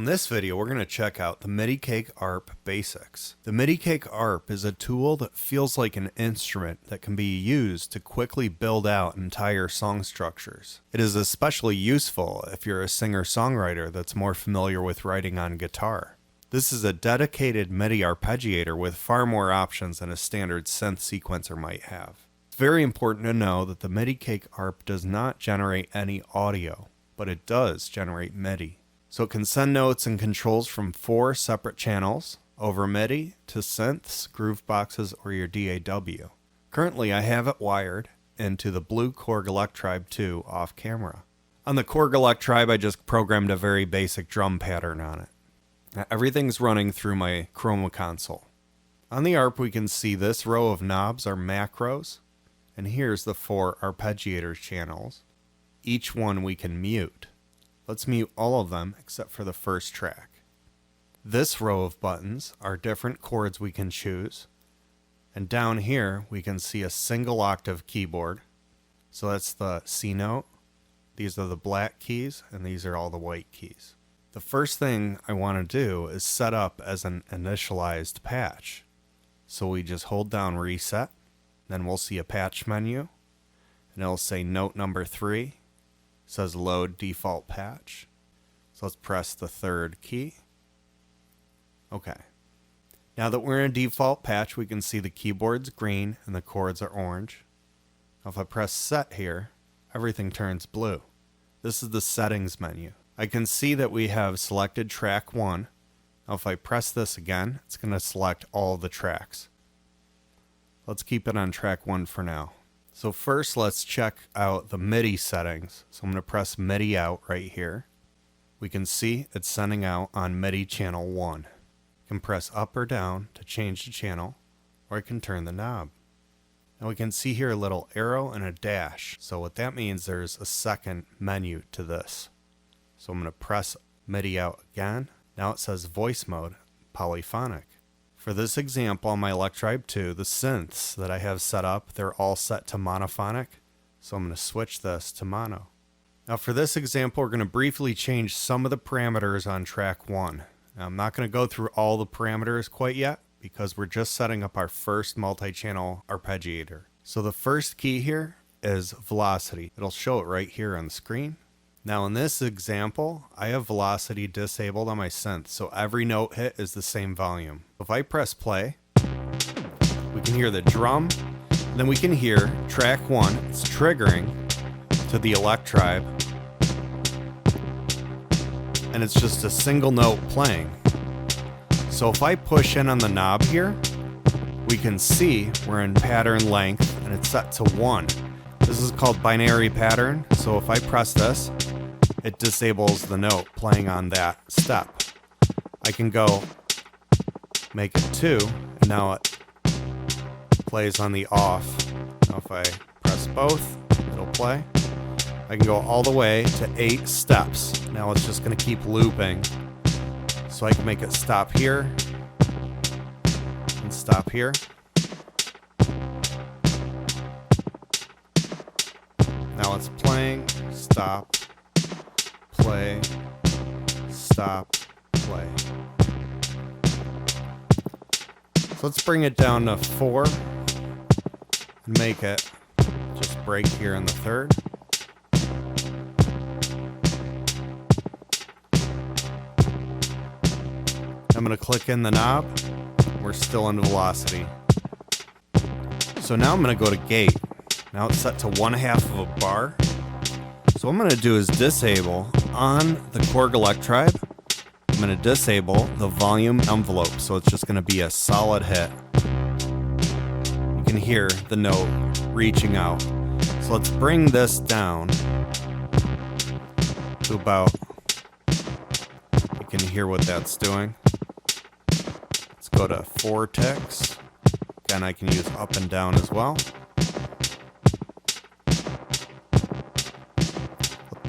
In this video, we're going to check out the MIDICAKE ARP basics. The MIDICAKE ARP is a tool that feels like an instrument that can be used to quickly build out entire song structures. It is especially useful if you're a singer-songwriter that's more familiar with writing on guitar. This is a dedicated MIDI arpeggiator with far more options than a standard synth sequencer might have. It's very important to know that the MIDICAKE ARP does not generate any audio, but it does generate MIDI. So it can send notes and controls from 4 separate channels over MIDI to synths, groove boxes, or your DAW. Currently, I have it wired into the blue Korg Electribe 2 off camera. On the Korg Electribe, I just programmed a very basic drum pattern on it. Now, everything's running through my Chroma console. On the ARP, we can see this row of knobs are macros, and here's the 4 arpeggiator channels. Each one we can mute. Let's mute all of them except for the first track. This row of buttons are different chords we can choose. And down here we can see a single octave keyboard. So that's the C note. These are the black keys and these are all the white keys. The first thing I want to do is set up as an initialized patch. So we just hold down reset. Then we'll see a patch menu. And it'll say note number 3. Says load default patch. So let's press the 3rd key. Okay. Now that we're in a default patch, we can see the keyboard's green and the chords are orange. Now if I press set here, everything turns blue. This is the settings menu. I can see that we have selected track 1. Now if I press this again, it's going to select all the tracks. Let's keep it on track 1 for now. So first, let's check out the MIDI settings. So I'm going to press MIDI out right here. We can see it's sending out on MIDI channel 1. You can press up or down to change the channel, or I can turn the knob. Now we can see here a little arrow and a dash. So what that means, there's a second menu to this. So I'm going to press MIDI out again. Now it says voice mode, polyphonic. For this example on my Electribe 2, the synths that I have set up, they're all set to monophonic. So I'm going to switch this to mono. Now for this example, we're going to briefly change some of the parameters on track 1. Now, I'm not going to go through all the parameters quite yet because we're just setting up our first multi-channel arpeggiator. So the first key here is velocity. It'll show it right here on the screen. Now in this example, I have velocity disabled on my synth, so every note hit is the same volume. If I press play, we can hear the drum, and then we can hear track 1, it's triggering to the Electribe, and it's just a single note playing. So if I push in on the knob here, we can see we're in pattern length, and it's set to 1. This is called binary pattern, so if I press this, it disables the note playing on that step. I can go make it 2, and now it plays on the off. Now if I press both, it'll play. I can go all the way to 8 steps. Now it's just going to keep looping. So I can make it stop here and stop here. Now it's playing, stop, play, stop, play. So let's bring it down to 4 and make it just break here in the 3rd. I'm going to click in the knob. We're still in velocity. So now I'm going to go to gate. Now it's set to 1/2 of a bar. So what I'm going to do is disable on the Korg Electribe. I'm going to disable the volume envelope, so it's just going to be a solid hit. You can hear the note reaching out. So let's bring this down to about, you can hear what that's doing. Let's go to 4 ticks. Again, I can use up and down as well.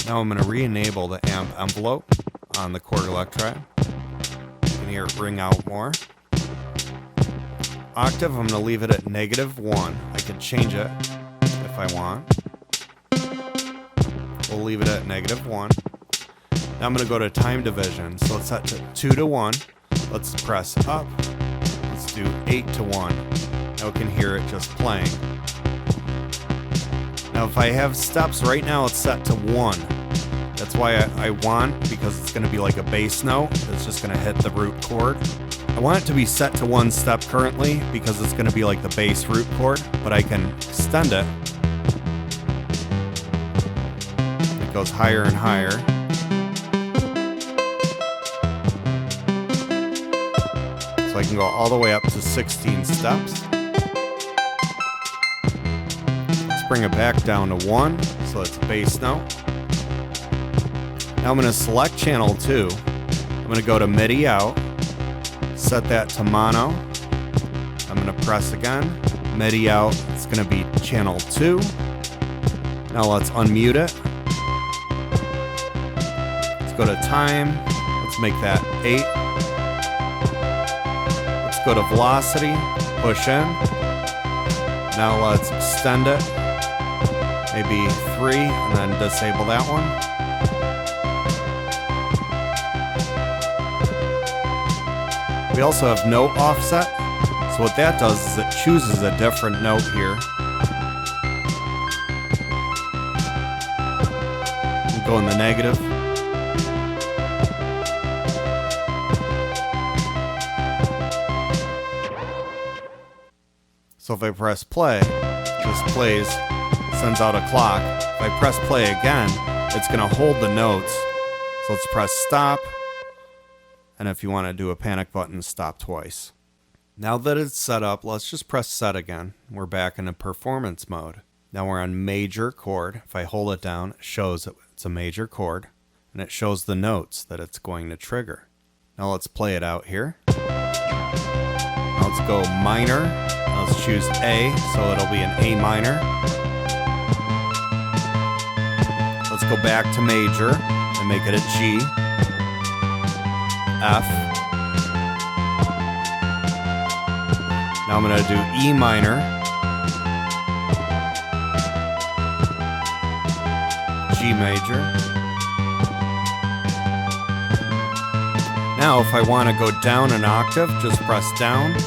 Now I'm going to re-enable the amp envelope on the Chord Electribe. You can hear it ring out more. Octave, I'm going to leave it at -1. I can change it if I want. We'll leave it at -1. Now I'm going to go to time division. So let's set to 2 to 1. Let's press up. Let's do 8 to 1. Now we can hear it just playing. Now if I have steps right now, it's set to 1. That's why I want, because it's going to be like a bass note. It's just going to hit the root chord. I want it to be set to 1 step currently because it's going to be like the bass root chord, but I can extend it. It goes higher and higher. So I can go all the way up to 16 steps. Let's bring it back down to 1, so it's a bass note. Now I'm going to select channel 2. I'm going to go to MIDI out, set that to mono. I'm going to press again, MIDI out, it's going to be channel 2. Now let's unmute it. Let's go to time, let's make that 8. Let's go to velocity, push in. Now let's extend it, maybe 3, and then disable that one. We also have note offset, so what that does is it chooses a different note here. We'll go in the negative. So if I press play, it just plays, sends out a clock. If I press play again, it's going to hold the notes. So let's press stop. And if you want to do a panic button, stop twice. Now that it's set up, let's just press set again. We're back in a performance mode. Now we're on major chord. If I hold it down, it shows it's a major chord, and it shows the notes that it's going to trigger. Now let's play it out here. Now let's go minor. Now let's choose A, so it'll be an A minor. Let's go back to major and make it a G. F. Now I'm going to do E minor, G major. Now if I want to go down an octave, just press down.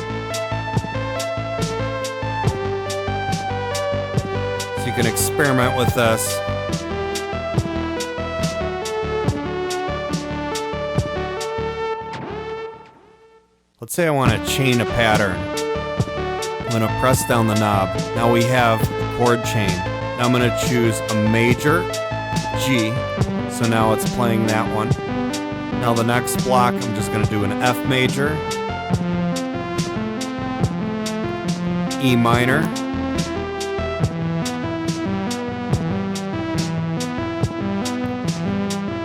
So you can experiment with this. Let's say I want to chain a pattern. I'm going to press down the knob. Now we have the chord chain. Now I'm going to choose a major G. So now it's playing that one. Now the next block, I'm just going to do an F major, E minor,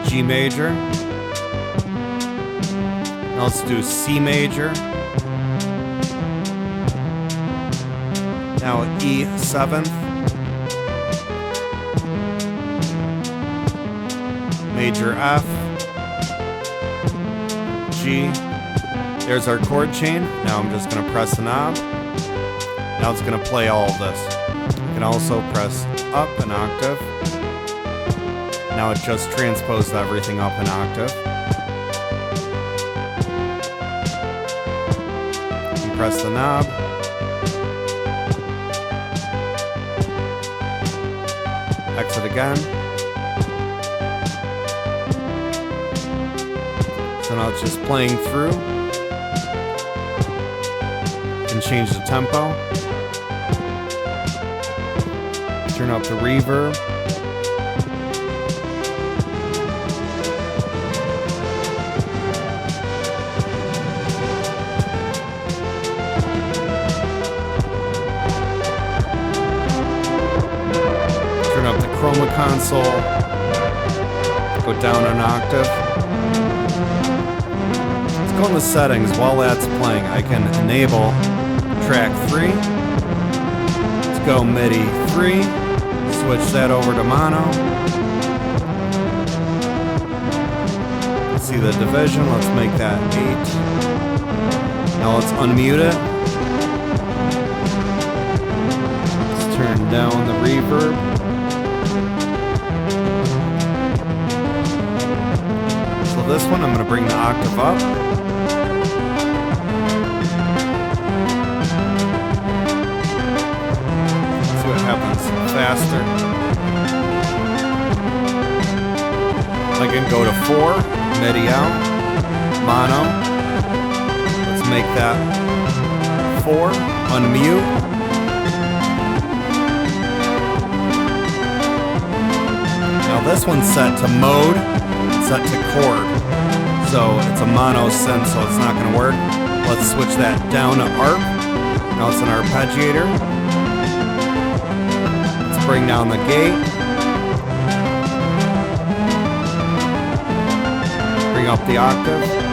G major. Now let's do C major. Now E 7th. Major F. G. There's our chord chain. Now I'm just going to press the knob. Now it's going to play all of this. You can also press up an octave. Now it just transposed everything up an octave. Press the knob. Exit again. So now it's just playing through. You can change the tempo. Turn up the reverb. Chroma console, go down an octave. Let's go in the settings. While that's playing, I can enable track 3. Let's go MIDI 3, switch that over to mono. Let's see the division, let's make that 8. Now let's unmute it. Let's turn down the reverb. this one, I'm going to bring the octave up. See what happens faster. I can go to 4, MIDI out, mono. Let's make that 4, unmute. Now this one's set to mode, set to chord. So it's a mono synth, so it's not going to work. Let's switch that down to ARP. Now it's an arpeggiator. Let's bring down the gate. Bring up the octave.